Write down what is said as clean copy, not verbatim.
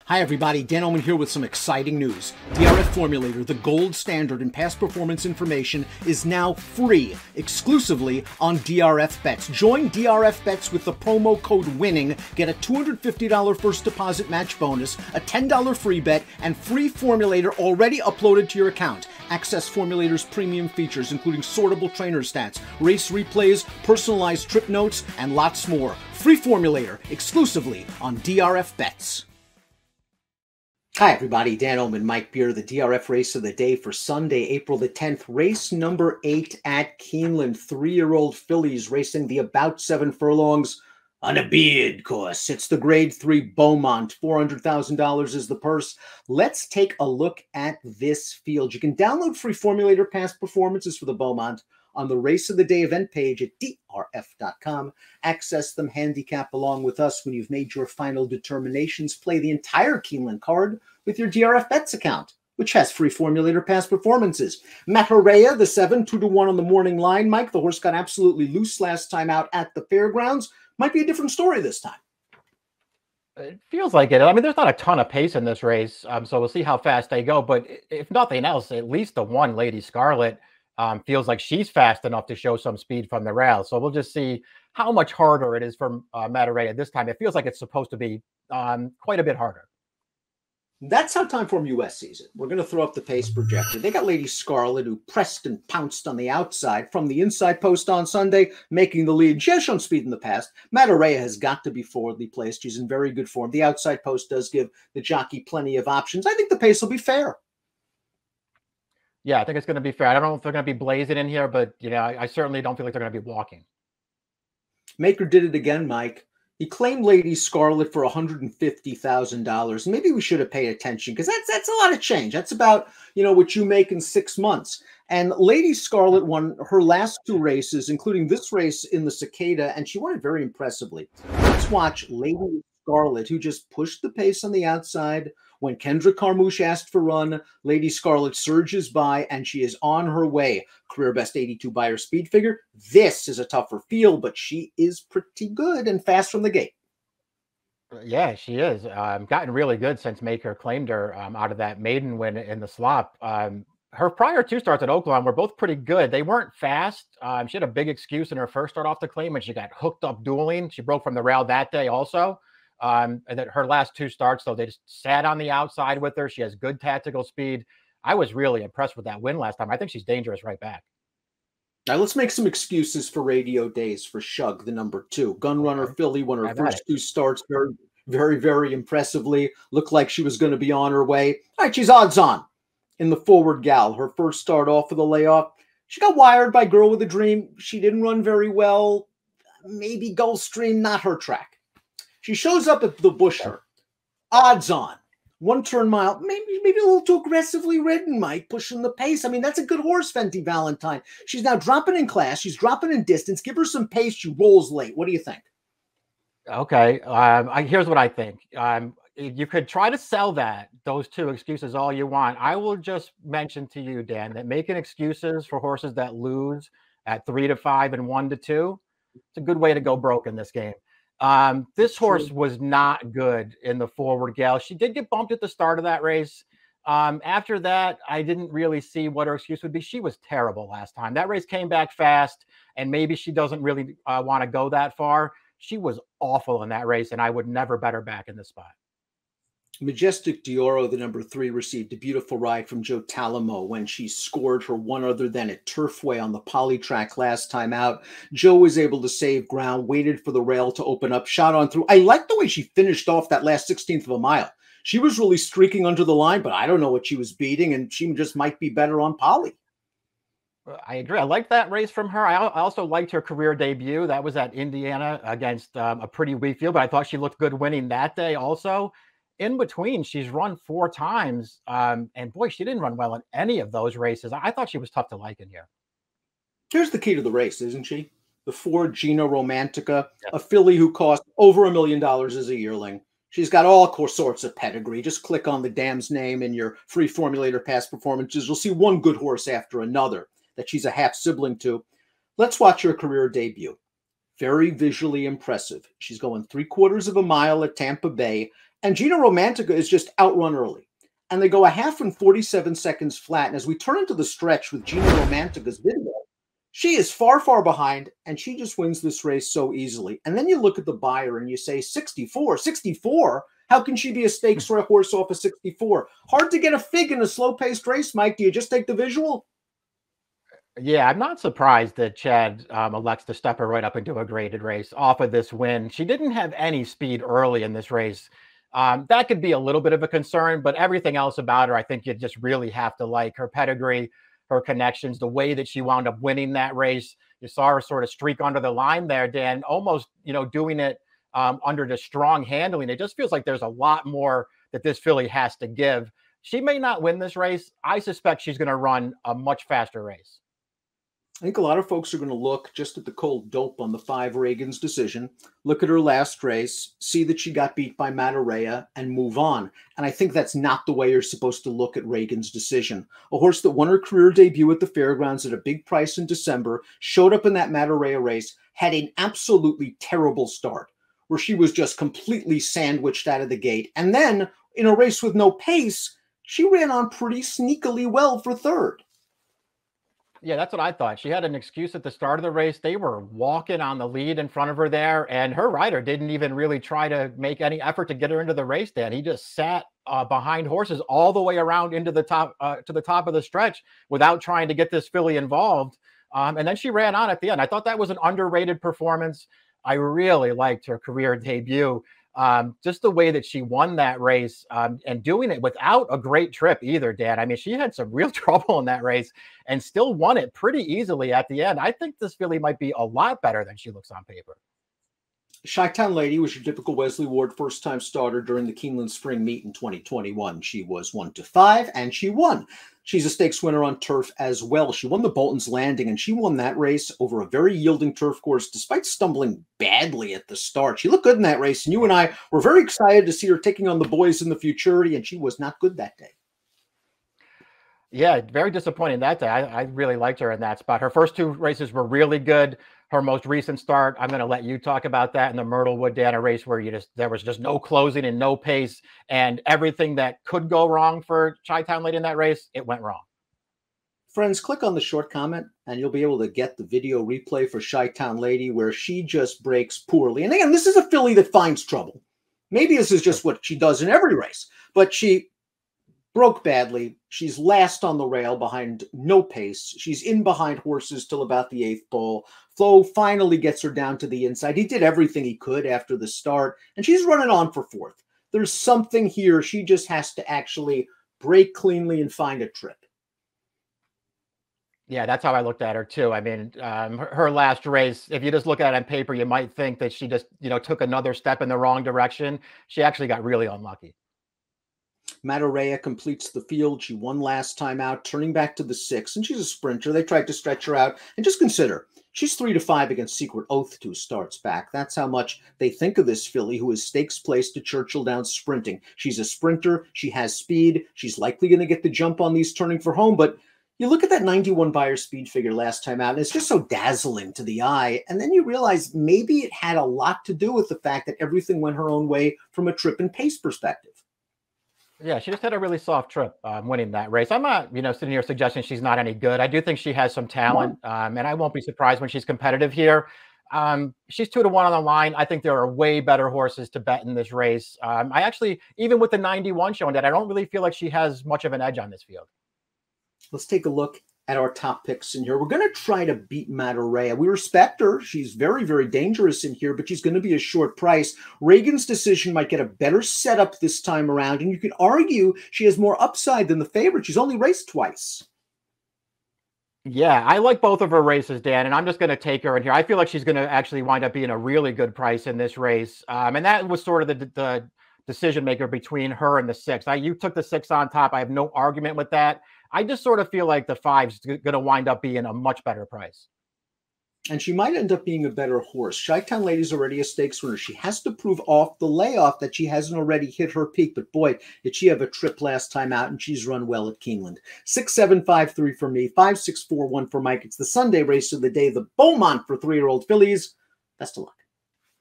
Hi everybody, Dan Illman here with some exciting news. DRF Formulator, the gold standard in past performance information, is now free, exclusively on DRF Bets. Join DRF Bets with the promo code WINNING, get a $250 first deposit match bonus, a $10 free bet, and free Formulator already uploaded to your account. Access Formulator's premium features, including sortable trainer stats, race replays, personalized trip notes, and lots more. Free Formulator, exclusively on DRF Bets. Hi everybody, Dan Illman, Mike Beer, the DRF race of the day for Sunday, April the 10th. Race number 8 at Keeneland. 3-year-old fillies racing the about 7 furlongs on a beard course. It's the grade 3 Beaumont. $400,000 is the purse. Let's take a look at this field. You can download free Formulator past performances for the Beaumont on the Race of the Day event page at DRF.com. Access them, handicap along with us when you've made your final determinations. Play the entire Keeneland card with your DRF Bets account, which has free Formulator past performances. Matarea, the 7, 2-1 on the morning line. Mike, the horse got absolutely loose last time out at the fairgrounds. Might be a different story this time. It feels like it. I mean, there's not a ton of pace in this race, so we'll see how fast they go. But if nothing else, at least the one, Lady Scarlet, feels like she's fast enough to show some speed from the rail. So we'll just see how much harder it is for Matarea this time. It feels like it's supposed to be quite a bit harder. That's how Timeform US sees it. We're going to throw up the pace projector. They got Lady Scarlet, who pressed and pounced on the outside from the inside post on Sunday, making the lead. She has shown speed in the past. Matarea has got to be forwardly placed. She's in very good form. The outside post does give the jockey plenty of options. I think the pace will be fair. Yeah, I think it's going to be fair. I don't know if they're going to be blazing in here, but you know, I certainly don't feel like they're going to be walking. Maker did it again, Mike. He claimed Lady Scarlet for $150,000. Maybe we should have paid attention because that's a lot of change. That's about, you know, what you make in 6 months. And Lady Scarlet won her last 2 races, including this race in the Cicada, and she won it very impressively. Let's watch Lady Scarlet, who just pushed the pace on the outside. When Kendra Carmouche asked for run, Lady Scarlet surges by, and she is on her way. Career best 82 by her speed figure. This is a tougher field, but she is pretty good and fast from the gate. Yeah, she is. Gotten really good since Maker claimed her out of that maiden win in the slop. Her prior 2 starts at Oakland were both pretty good. They weren't fast. She had a big excuse in her first start off the claim when she got hooked up dueling. She broke from the rail that day also. And that her last 2 starts, though, they just sat on the outside with her. She has good tactical speed. I was really impressed with that win last time. I think she's dangerous right back. Now let's make some excuses for radio days for Shug, the number 2. Gunrunner filly won her first 2 starts very impressively. Looked like she was going to be on her way. All right, she's odds on in the Forward Gal. Her first start off of the layoff. She got wired by Girl with a Dream. She didn't run very well. Maybe Gulfstream, not her track. She shows up at the Busher, odds on, 1-turn mile, maybe a little too aggressively ridden, Mike, pushing the pace. I mean, that's a good horse, Fenty Valentine. She's now dropping in class. She's dropping in distance. Give her some pace. She rolls late. What do you think? Okay, here's what I think. You could try to sell those 2 excuses all you want. I will just mention to you, Dan, that making excuses for horses that lose at 3-5 and 1-2, it's a good way to go broke in this game. This horse was not good in the Forward Gal. She did get bumped at the start of that race. After that, I didn't really see what her excuse would be. She was terrible last time. That race came back fast, and maybe she doesn't really want to go that far. She was awful in that race, and I would never bet her back in this spot. Majestic Dioro, the number 3, received a beautiful ride from Joe Talamo when she scored her one other than at Turfway on the poly track last time out. Joe was able to save ground, waited for the rail to open up, shot on through. I like the way she finished off that last 16th of a mile. She was really streaking under the line, but I don't know what she was beating, and she just might be better on poly. I agree. I liked that race from her. I also liked her career debut. That was at Indiana against a pretty weak field, but I thought she looked good winning that day also. In between, she's run 4 times, and boy, she didn't run well in any of those races. I thought she was tough to like in here. Here's the key to the race, isn't she? The 4 Gina Romantica, a filly who cost over $1 million as a yearling. She's got all sorts of pedigree. Just click on the dam's name in your free Formulator past performances. You'll see one good horse after another that she's a half sibling to. Let's watch her career debut. Very visually impressive. She's going 3/4 of a mile at Tampa Bay, And Gina Romantica is just outrun early. And they go a half and 47 seconds flat. And as we turn into the stretch with Gina Romantica's video, she is far, far behind, and she just wins this race so easily. And then you look at the buyer and you say, 64, 64? How can she be a stakes horse off of 64? Hard to get a fig in a slow-paced race, Mike. Do you just take the visual? Yeah, I'm not surprised that Chad elects to step her right up into a graded race off of this win. She didn't have any speed early in this race. That could be a little bit of a concern, but everything else about her, I think you just really have to like her pedigree, her connections, the way that she wound up winning that race. You saw her sort of streak under the line there, Dan, almost, doing it under the strong handling. It just feels like there's a lot more that this filly has to give. She may not win this race. I suspect she's going to run a much faster race. I think a lot of folks are going to look just at the cold dope on the 5 Reagan's decision, look at her last race, see that she got beat by Matarea, and move on. And I think that's not the way you're supposed to look at Reagan's decision. A horse that won her career debut at the fairgrounds at a big price in December, showed up in that Matarea race, had an absolutely terrible start, where she was just completely sandwiched out of the gate. And then, in a race with no pace, she ran on pretty sneakily well for third. Yeah, that's what I thought. She had an excuse at the start of the race. They were walking on the lead in front of her there, and her rider didn't even really try to make any effort to get her into the race, Dan. He just sat behind horses all the way around into the top to the top of the stretch without trying to get this filly involved. And then she ran on at the end. I thought that was an underrated performance. I really liked her career debut. Just the way that she won that race and doing it without a great trip either, Dan. I mean, she had some real trouble in that race and still won it pretty easily at the end. I think this filly might be a lot better than she looks on paper. Chi-Town Lady was your typical Wesley Ward first-time starter during the Keeneland Spring Meet in 2021. She was 1-5, and she won. She's a stakes winner on turf as well. She won the Bolton's Landing, and she won that race over a very yielding turf course, despite stumbling badly at the start. She looked good in that race, and you and I were very excited to see her taking on the boys in the Futurity, and she was not good that day. Yeah, very disappointing that day. I really liked her in that spot. Her first 2 races were really good. Her most recent start, I'm going to let you talk about that in the Myrtlewood, Dan, a race where there was just no closing and no pace, and everything that could go wrong for Chi-Town Lady in that race, it went wrong. Friends, click on the short comment, and you'll be able to get the video replay for Chi-Town Lady, where she just breaks poorly. And again, this is a filly that finds trouble. Maybe this is just what she does in every race, but she broke badly. She's last on the rail behind no pace. She's in behind horses till about the 8th pole. Flo finally gets her down to the inside. He did everything he could after the start, and she's running on for 4th. There's something here. She just has to actually break cleanly and find a trip. Yeah, that's how I looked at her too. I mean, her last race, if you just look at it on paper, you might think that she just, took another step in the wrong direction. She actually got really unlucky. Matarea completes the field. She won last time out, turning back to the 6, and she's a sprinter. They tried to stretch her out. And just consider, she's 3-5 against Secret Oath 2 starts back. That's how much they think of this filly, who is stakes placed to Churchill Downs sprinting. She's a sprinter. She has speed. She's likely going to get the jump on these turning for home. But you look at that 91 buyer speed figure last time out, and it's just so dazzling to the eye. And then you realize maybe it had a lot to do with the fact that everything went her own way from a trip and pace perspective. Yeah, she just had a really soft trip winning that race. I'm not, sitting here suggesting she's not any good. I do think she has some talent, and I won't be surprised when she's competitive here. She's 2-1 on the line. I think there are way better horses to bet in this race. I actually, even with the 91 showing that, I don't really feel like she has much of an edge on this field. Let's take a look at our top picks in here. We're going to try to beat Matarea. We respect her. She's very, very dangerous in here, but she's going to be a short price. Reagan's decision might get a better setup this time around, and you can argue she has more upside than the favorite. She's only raced twice. Yeah, I like both of her races, Dan, and I'm just going to take her in here. I feel like she's going to actually wind up being a really good price in this race, and that was sort of the decision maker between her and the 6. You took the 6 on top. I have no argument with that. I just sort of feel like the 5's going to wind up being a much better price. And she might end up being a better horse. Chi-Town Lady's already a stakes winner. She has to prove off the layoff that she hasn't already hit her peak. But boy, did she have a trip last time out, and she's run well at Keeneland. 6-7-5-3 for me, 5-6-4-1 for Mike. It's the Sunday race of the day, the Beaumont for 3-year-old fillies. Best of luck.